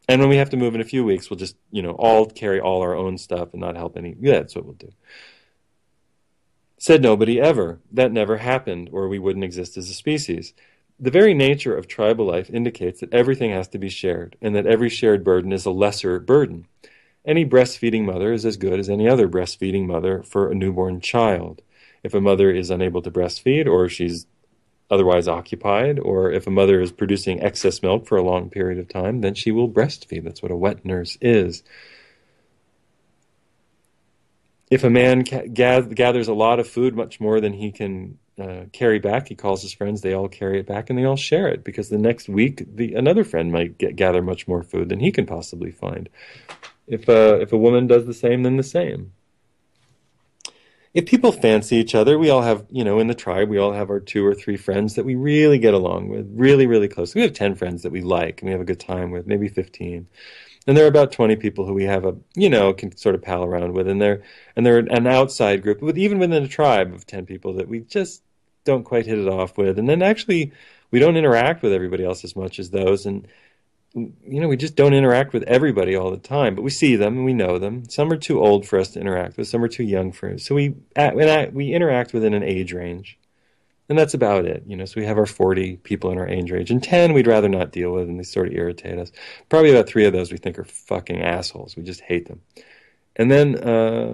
And when we have to move in a few weeks, we'll just, all carry all our own stuff and not help any. Yeah, that's what we'll do. Said nobody ever. That never happened, or we wouldn't exist as a species. The very nature of tribal life indicates that everything has to be shared, and that every shared burden is a lesser burden. Any breastfeeding mother is as good as any other breastfeeding mother for a newborn child. If a mother is unable to breastfeed, or she's otherwise occupied, or if a mother is producing excess milk for a long period of time, then she will breastfeed. That's what a wet nurse is. If a man gathers a lot of food, much more than he can carry back, he calls his friends, they all carry it back, and they all share it, because the next week another friend might gather much more food than he can possibly find. If a woman does the same, then the same. If people fancy each other, we all have, in the tribe, we all have our 2 or 3 friends that we really get along with, really, really close. We have 10 friends that we like and we have a good time with, maybe 15. And there are about 20 people who we have can sort of pal around with. And they're an outside group, even within a tribe of 10 people that we just don't quite hit it off with. And then actually, we don't interact with everybody else as much as those. And we just don't interact with everybody all the time, but we see them and we know them. Some are too old for us to interact with, some are too young for us. So we interact within an age range. And that's about it. So we have our 40 people in our age range, and 10 we'd rather not deal with, and they sort of irritate us. Probably about 3 of those we think are fucking assholes. We just hate them. And then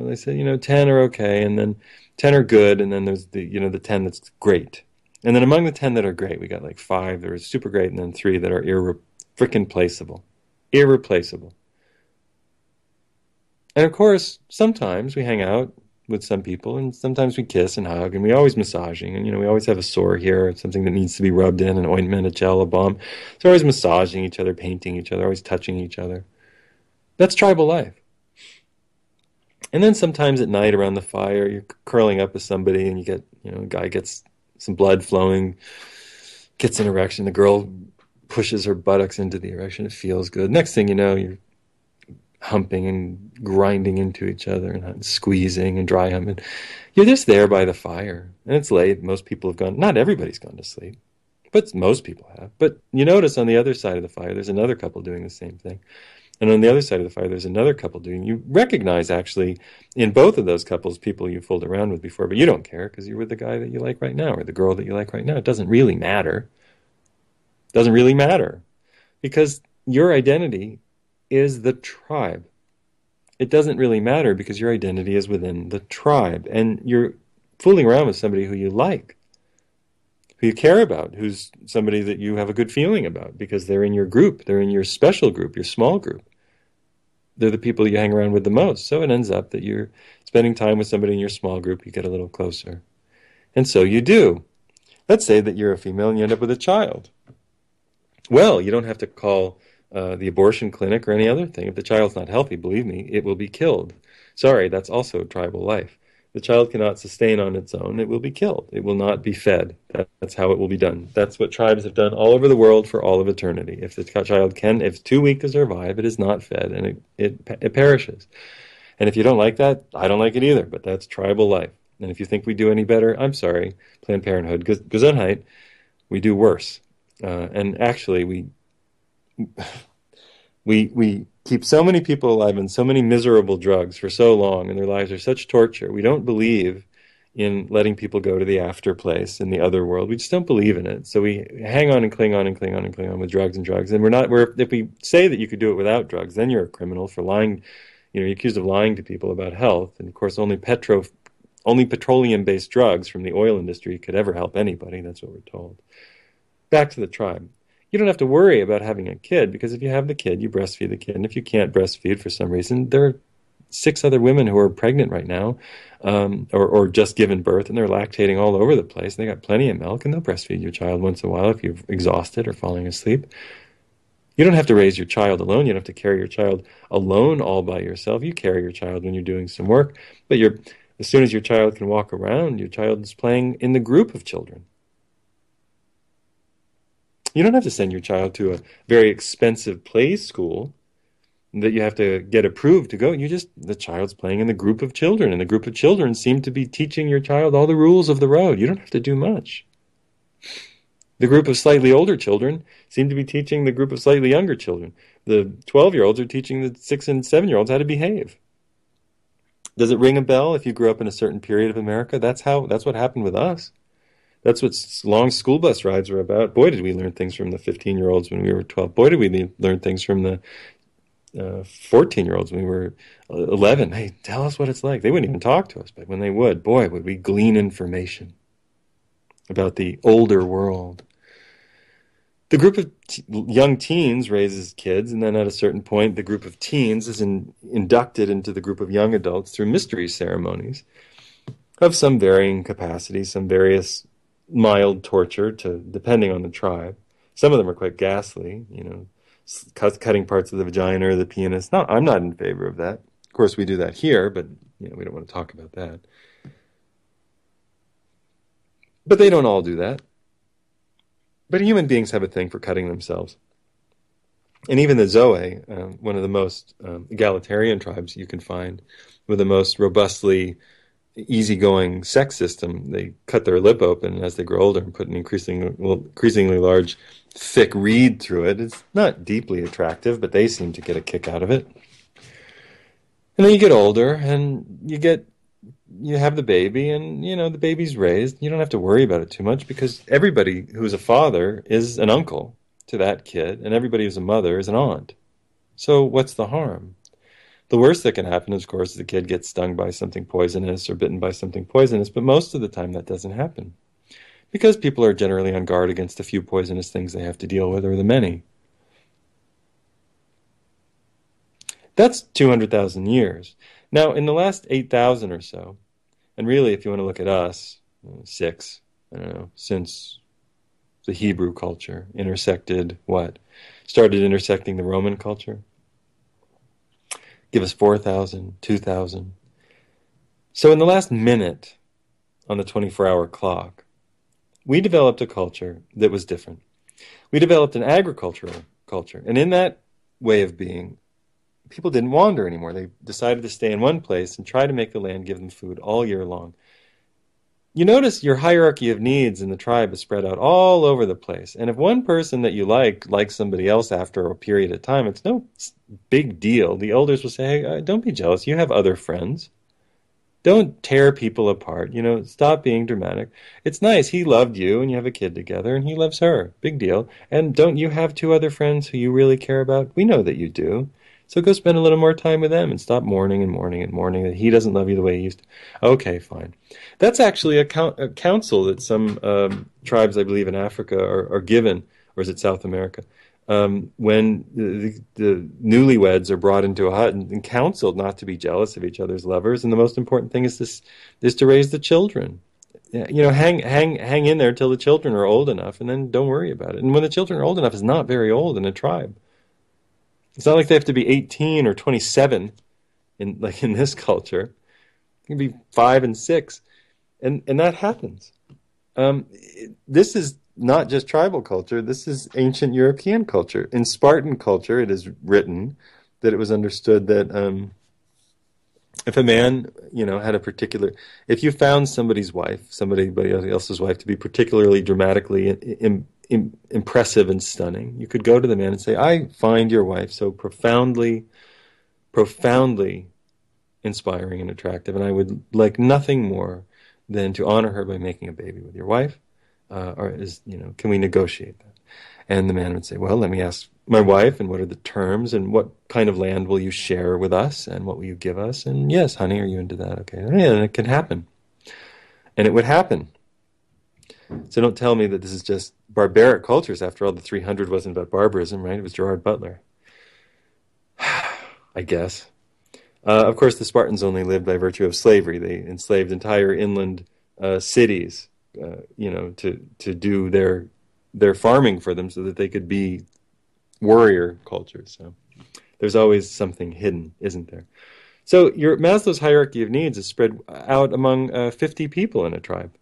they said, 10 are okay, and then 10 are good, and then there's the 10 that's great. And then among the 10 that are great, we got like 5 that are super great, and then 3 that are freaking placeable. Irreplaceable. And of course, sometimes we hang out with some people, and sometimes we kiss and hug, and we always massaging, and we always have a sore here, something that needs to be rubbed in, an ointment, a gel, a balm. So we're always massaging each other, painting each other, always touching each other. That's tribal life. And then sometimes at night around the fire, you're curling up with somebody, and you get, a guy gets some blood flowing, gets an erection. The girl pushes her buttocks into the erection. It feels good. Next thing you know, you're humping and grinding into each other and squeezing and dry humping. You're just there by the fire. And it's late. Most people have gone. Not everybody's gone to sleep, but most people have. But you notice on the other side of the fire, there's another couple doing the same thing. And on the other side of the fire, there's another couple doing. You recognize actually in both of those couples people you fooled around with before, but you don't care because you're with the guy that you like right now or the girl that you like right now. It doesn't really matter. It doesn't really matter because your identity is the tribe. It doesn't really matter because your identity is within the tribe, and you're fooling around with somebody who you like, who you care about, who's somebody that you have a good feeling about because they're in your group, they're in your special group, your small group. They're the people you hang around with the most. So it ends up that you're spending time with somebody in your small group, you get a little closer. And so you do. Let's say that you're a female and you end up with a child. Well, you don't have to call the abortion clinic or any other thing. If the child's not healthy, believe me, it will be killed. Sorry, that's also tribal life. The child cannot sustain on its own. It will be killed. It will not be fed. That's how it will be done. That's what tribes have done all over the world for all of eternity. If the child if it's too weak to survive, it is not fed and it perishes. And if you don't like that, I don't like it either, but that's tribal life. And if you think we do any better, I'm sorry, Planned Parenthood, Gesundheit, we do worse. And actually, we keep so many people alive in so many miserable drugs for so long, and their lives are such torture. We don't believe in letting people go to the after place in the other world. We just don't believe in it. So we hang on and cling on and cling on and cling on with drugs and drugs. And if we say that you could do it without drugs, then you're a criminal for lying. You're accused of lying to people about health. And of course, only petroleum-based drugs from the oil industry could ever help anybody. That's what we're told. Back to the tribe. You don't have to worry about having a kid because if you have the kid, you breastfeed the kid. And if you can't breastfeed for some reason, there are 6 other women who are pregnant right now or just given birth, and they're lactating all over the place. They got plenty of milk, and they'll breastfeed your child once in a while if you're exhausted or falling asleep. You don't have to raise your child alone. You don't have to carry your child alone all by yourself. You carry your child when you're doing some work. But as soon as your child can walk around, your child is playing in the group of children. You don't have to send your child to a very expensive play school that you have to get approved to go. The child's playing in the group of children, and the group of children seem to be teaching your child all the rules of the road. You don't have to do much. The group of slightly older children seem to be teaching the group of slightly younger children. The 12-year-olds are teaching the 6 and 7-year-olds how to behave. Does it ring a bell if you grew up in a certain period of America? That's what happened with us. That's what long school bus rides were about. Boy, did we learn things from the 15-year-olds when we were 12. Boy, did we learn things from the 14-year-olds when we were 11. Hey, tell us what it's like. They wouldn't even talk to us, but when they would, boy, would we glean information about the older world. The group of young teens raises kids, and then at a certain point, the group of teens is inducted into the group of young adults through mystery ceremonies of some varying capacity, some various mild torture depending on the tribe. Some of them are quite ghastly, cutting parts of the vagina or the penis. No, I'm not in favor of that. Of course, we do that here, but we don't want to talk about that. But they don't all do that. But human beings have a thing for cutting themselves. And even the Zoe, one of the most egalitarian tribes you can find, with the most robustly easygoing sex system. They cut their lip open as they grow older and put an increasingly large, thick reed through it. It's not deeply attractive, but they seem to get a kick out of it. And then you get older, and you have the baby, and the baby's raised. You don't have to worry about it too much because everybody who's a father is an uncle to that kid, and everybody who's a mother is an aunt. So what's the harm? The worst that can happen, of course, is the kid gets stung by something poisonous or bitten by something poisonous, but most of the time that doesn't happen because people are generally on guard against the few poisonous things they have to deal with or the many. That's 200,000 years. Now, in the last 8,000 or so, and really, if you want to look at us, six, I don't know, since the Hebrew culture intersected what? Started intersecting the Roman culture. Give us 4,000, 2,000. So in the last minute on the 24-hour clock, we developed a culture that was different. We developed an agricultural culture. And in that way of being, people didn't wander anymore. They decided to stay in one place and try to make the land give them food all year long. You notice your hierarchy of needs in the tribe is spread out all over the place. And if one person that you likes somebody else after a period of time, it's no big deal. The elders will say, hey, don't be jealous. You have other friends. Don't tear people apart. Stop being dramatic. It's nice. He loved you and you have a kid together and he loves her. Big deal. And don't you have two other friends who you really care about? We know that you do. So go spend a little more time with them and stop mourning and mourning and mourning that he doesn't love you the way he used to. Okay, fine. That's actually a counsel that some tribes, I believe, in Africa are given, or is it South America, when the newlyweds are brought into a hut and counseled not to be jealous of each other's lovers. And the most important thing is to raise the children. Hang in there till the children are old enough, and then don't worry about it. And when the children are old enough, it's not very old in a tribe. It's not like they have to be 18 or 27 in this culture. It can be 5 and 6, and that happens. This is not just tribal culture. This is ancient European culture. In Spartan culture, it is written that it was understood that if a man, had a particular, if you found somebody else's wife to be particularly dramatically impressive and stunning, you could go to the man and say, I find your wife so profoundly inspiring and attractive, and I would like nothing more than to honor her by making a baby with your wife. Can we negotiate that? And the man would say, well, let me ask my wife, and what are the terms, and what kind of land will you share with us, and what will you give us? And yes, honey, are you into that? Okay, yeah, and it can happen. And it would happen. So don't tell me that this is just barbaric cultures. After all, the 300 wasn't about barbarism, right? It was Gerard Butler. I guess. Of course, the Spartans only lived by virtue of slavery. They enslaved entire inland cities, to do their farming for them so that they could be warrior cultures. So there's always something hidden, isn't there? So your Maslow's hierarchy of needs is spread out among 50 people in a tribe.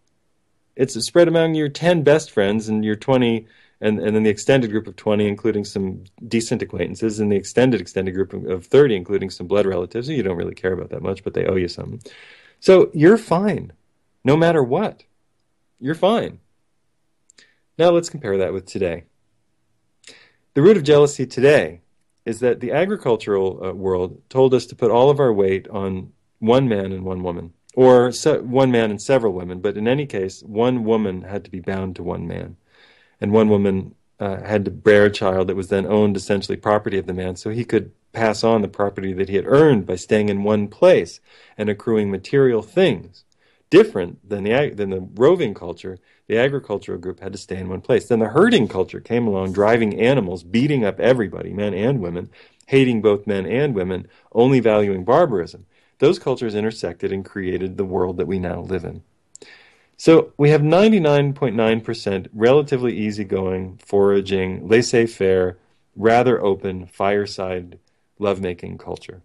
It's spread among your 10 best friends and your 20, and then the extended group of 20, including some decent acquaintances, and the extended group of 30, including some blood relatives who you don't really care about that much, but they owe you something. So you're fine, no matter what. You're fine. Now let's compare that with today. The root of jealousy today is that the agricultural world told us to put all of our weight on one man and one woman, or one man and several women, but in any case, one woman had to be bound to one man, and one woman had to bear a child that was then owned essentially property of the man, so he could pass on the property that he had earned by staying in one place and accruing material things. Different than the roving culture, the agricultural group had to stay in one place. Then the herding culture came along, driving animals, beating up everybody, men and women, hating both men and women, only valuing barbarism. Those cultures intersected and created the world that we now live in. So we have 99.9% relatively easygoing, foraging, laissez-faire, rather open, fireside, lovemaking culture.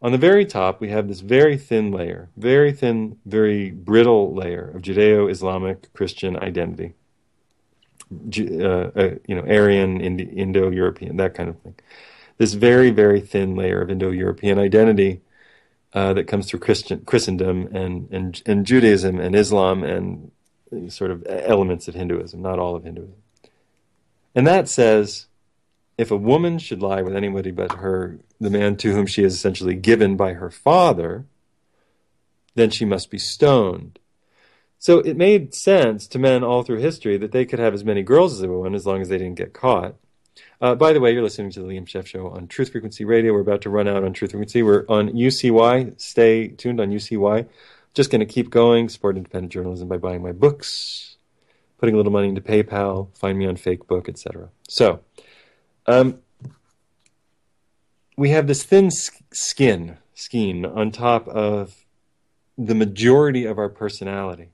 On the very top, we have this very thin layer, very thin, very brittle layer of Judeo-Islamic Christian identity. Aryan, Indo-European, that kind of thing. This very, very thin layer of Indo-European identity that comes through Christendom and Judaism and Islam and sort of elements of Hinduism, not all of Hinduism. And that says if a woman should lie with anybody but the man to whom she is essentially given by her father, then she must be stoned. So it made sense to men all through history that they could have as many girls as they want as long as they didn't get caught. By the way, you're listening to the Liam Scheff Show on Truth Frequency Radio. We're about to run out on Truth Frequency. We're on UCY. Stay tuned on UCY. Just going to keep going, support independent journalism by buying my books, putting a little money into PayPal, find me on Facebook, etc. So, we have this thin skin on top of the majority of our personality.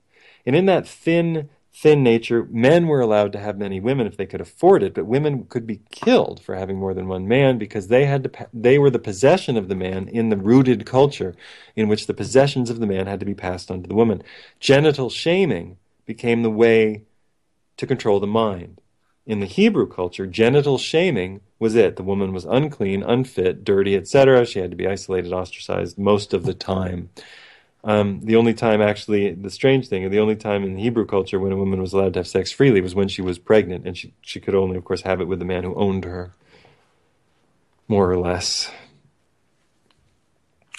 And in that thin nature, men were allowed to have many women if they could afford it, but women could be killed for having more than one man because they were the possession of the man in the rooted culture in which the possessions of the man had to be passed on to the woman. Genital shaming became the way to control the mind. In the Hebrew culture, genital shaming was it. The woman was unclean, unfit, dirty, etc. She had to be isolated, ostracized most of the time. The only time, actually, the strange thing, the only time in the Hebrew culture when a woman was allowed to have sex freely was when she was pregnant, and she could only, of course, have it with the man who owned her, more or less.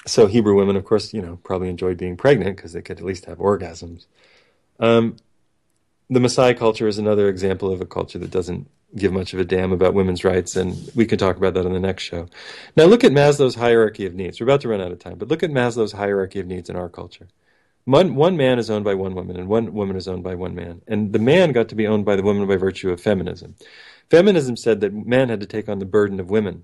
So Hebrew women, of course, probably enjoyed being pregnant because they could at least have orgasms. The Maasai culture is another example of a culture that doesn't give much of a damn about women's rights, and we can talk about that on the next show. Now look at Maslow's hierarchy of needs. We're about to run out of time, but look at Maslow's hierarchy of needs in our culture. One man is owned by one woman, and one woman is owned by one man. And the man got to be owned by the woman by virtue of feminism. Feminism said that men had to take on the burden of women.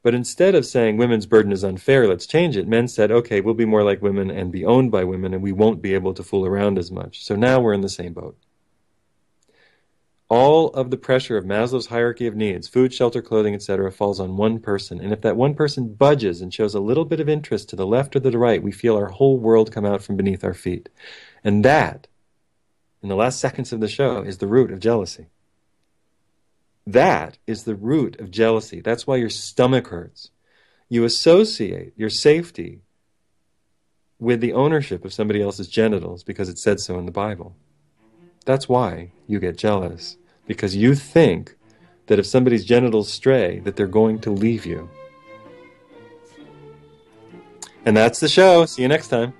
But instead of saying women's burden is unfair, let's change it, men said, okay, we'll be more like women and be owned by women, and we won't be able to fool around as much. So now we're in the same boat. All of the pressure of Maslow's hierarchy of needs, food, shelter, clothing, etc., falls on one person. And if that one person budges and shows a little bit of interest to the left or the right, we feel our whole world come out from beneath our feet. And that, in the last seconds of the show, is the root of jealousy. That is the root of jealousy. That's why your stomach hurts. You associate your safety with the ownership of somebody else's genitals because it said so in the Bible. That's why you get jealous, because you think that if somebody's genitals stray, that they're going to leave you. And that's the show. See you next time.